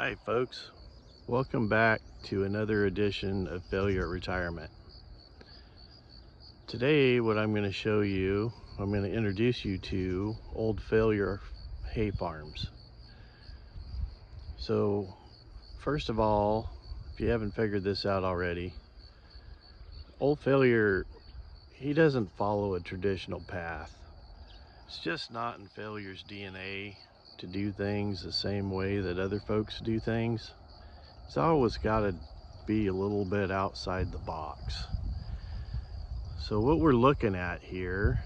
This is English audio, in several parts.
Hi folks, welcome back to another edition of Failure at Retirement. Today what I'm going to show you, I'm going to introduce you to old failure hay farms. So first of all, if you haven't figured this out already, old failure, he doesn't follow a traditional path. It's just not in failure's DNA to do things the same way that other folks do things. It's always got to be a little bit outside the box. So what we're looking at here,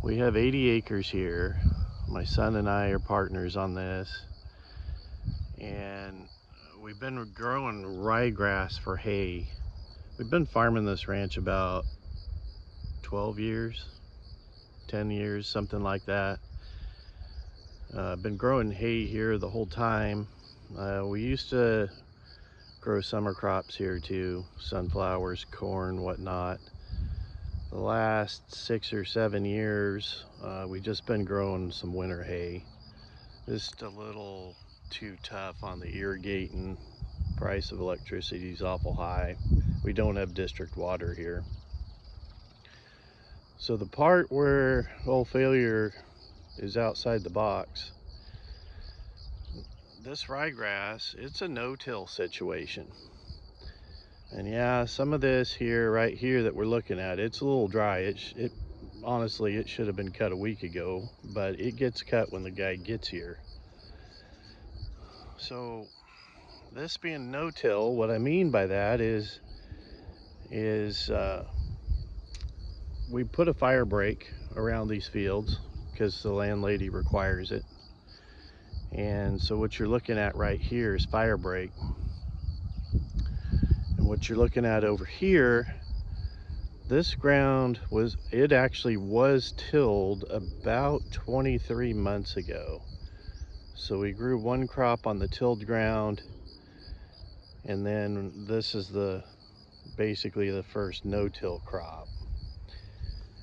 we have 80 acres here. My son and I are partners on this, and we've been growing ryegrass for hay. We've been farming this ranch about 12 years, 10 years, something like that. Been growing hay here the whole time. We used to grow summer crops here too, sunflowers, corn, whatnot. The last 6 or 7 years, we just been growing some winter hay. Just a little too tough on the irrigating. Price of electricity is awful high. We don't have district water here. So the part where old failure is outside the box, this ryegrass, it's a no-till situation. And yeah, some of this here, right here that we're looking at, it's a little dry. Honestly, it should have been cut a week ago, but it gets cut when the guy gets here. So this being no-till, what I mean by that is we put a fire break around these fields because the landlady requires it. And so what you're looking at right here is fire break. And what you're looking at over here, this ground actually was tilled about 23 months ago. So we grew one crop on the tilled ground, and then this is basically the first no-till crop.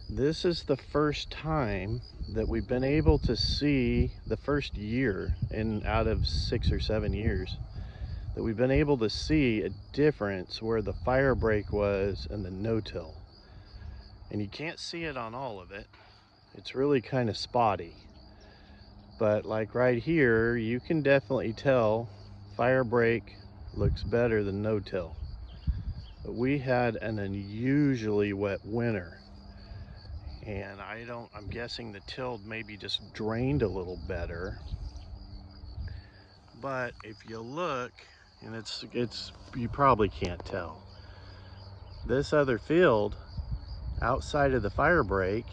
This is the first time that we've been able to see, the first year out of 6 or 7 years, that we've been able to see a difference where the fire break was and the no-till. And you can't see it on all of it. It's really kind of spotty. But like right here, you can definitely tell fire break looks better than no-till. But we had an unusually wet winter. And I'm guessing the tilled maybe just drained a little better. But if you look, and you probably can't tell. This other field, outside of the fire break,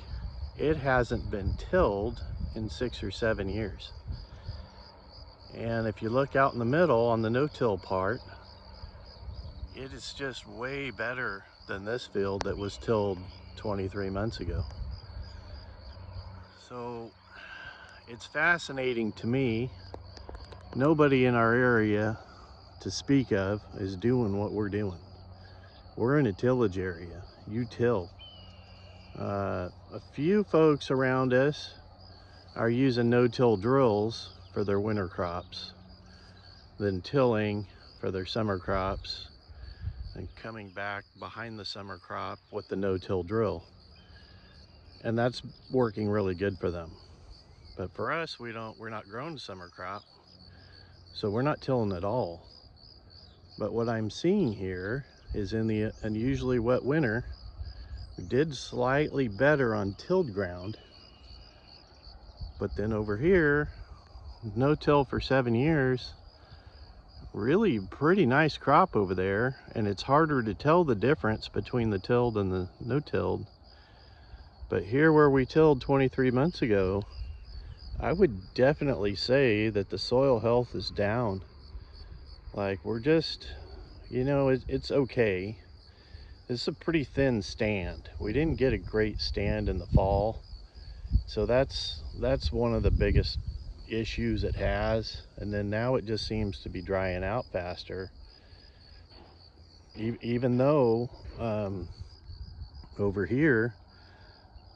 it hasn't been tilled in 6 or 7 years. And if you look out in the middle on the no-till part, it is just way better than this field that was tilled 23 months ago. So it's fascinating to me. Nobody in our area to speak of is doing what we're doing. We're in a tillage area. You till. A few folks around us are using no-till drills for their winter crops, then tilling for their summer crops, and coming back behind the summer crop with the no-till drill. And that's working really good for them. But for us, we're not growing summer crop, so we're not tilling at all. But what I'm seeing here is in the unusually wet winter, we did slightly better on tilled ground. But then over here, no-till for 7 years, really pretty nice crop over there. And it's harder to tell the difference between the tilled and the no-tilled. But here where we tilled 23 months ago, I would definitely say that the soil health is down. Like, we're just, it's okay. This is a pretty thin stand. We didn't get a great stand in the fall. So that's one of the biggest issues it has. And then now it just seems to be drying out faster. Even though over here,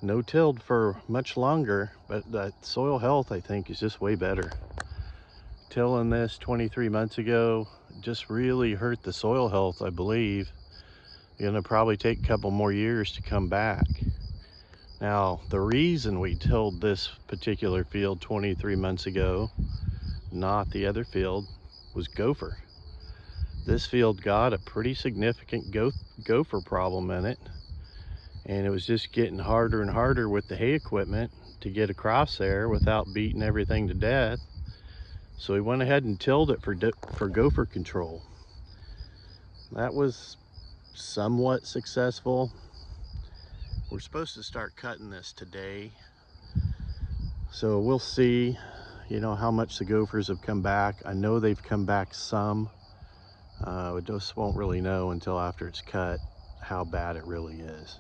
no-tilled for much longer, but that soil health, I think, is just way better. tilling this 23 months ago just really hurt the soil health, I believe. Gonna probably take a couple more years to come back. Now, the reason we tilled this particular field 23 months ago, not the other field, was gopher. This field got a pretty significant gopher problem in it, and it was just getting harder and harder with the hay equipment to get across there without beating everything to death. So we went ahead and tilled it for gopher control. That was somewhat successful. We're supposed to start cutting this today, so we'll see, you know, how much the gophers have come back. I know they've come back some. We just won't really know until after it's cut how bad it really is.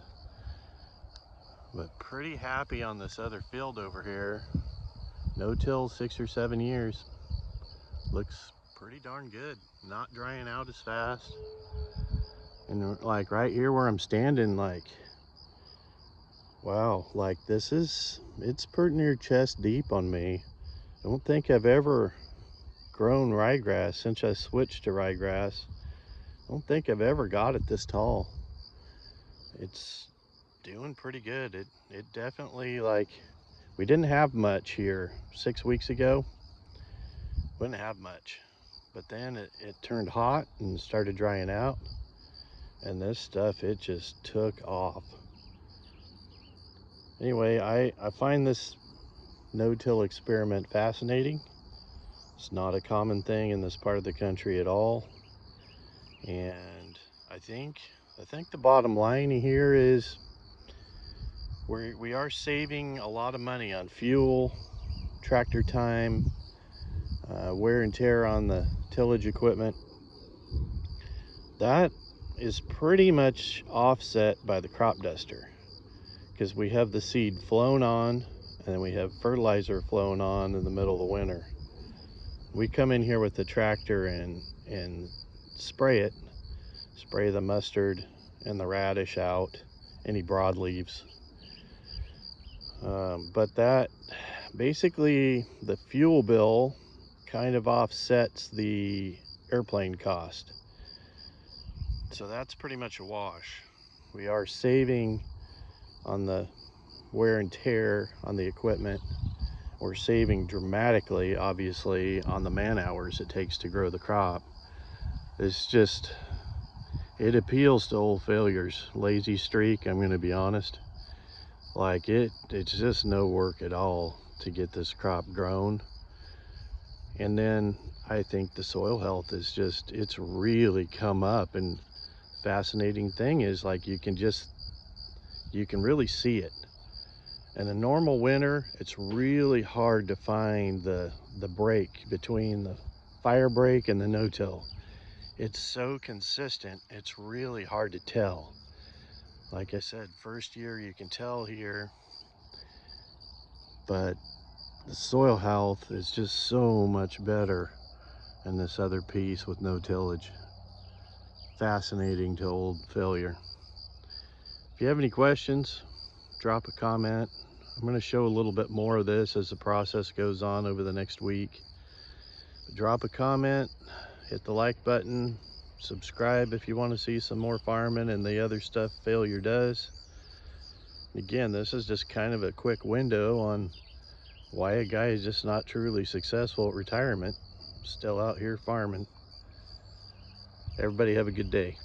But pretty happy on this other field over here. No till 6 or 7 years. Looks pretty darn good. Not drying out as fast. And like right here where I'm standing, like, wow, like it's pretty near chest deep on me. I don't think I've ever grown ryegrass since I switched to ryegrass. I don't think I've ever got it this tall. It's doing pretty good. It definitely, like, we didn't have much here 6 weeks ago. We didn't have much. But then it turned hot and started drying out. And this stuff, it just took off. Anyway, I find this no-till experiment fascinating. It's not a common thing in this part of the country at all. And I think the bottom line here is we are saving a lot of money on fuel, tractor time, wear and tear on the tillage equipment. That is pretty much offset by the crop duster, because we have the seed flown on and then we have fertilizer flown on in the middle of the winter. We come in here with the tractor and spray the mustard and the radish out, any broadleaves. But that basically, the fuel bill kind of offsets the airplane cost. So that's pretty much a wash. We are saving on the wear and tear on the equipment. We're saving dramatically, obviously, on the man hours it takes to grow the crop. It's just, it appeals to old failures. Lazy streak, I'm gonna be honest. Like, it's just no work at all to get this crop grown. And then I think the soil health is just, it's really come up. And fascinating thing is, like, you can really see it. In a normal winter, it's really hard to find the break between the fire break and the no-till. It's so consistent, it's really hard to tell. Like I said, first year you can tell here, but the soil health is just so much better in this other piece with no tillage. Fascinating to old failure. If you have any questions, drop a comment. I'm going to show a little bit more of this as the process goes on over the next week. But drop a comment, hit the like button, subscribe if you want to see some more farming and the other stuff failure does. Again, this is just kind of a quick window on why a guy is just not truly successful at retirement, still out here farming. Everybody have a good day.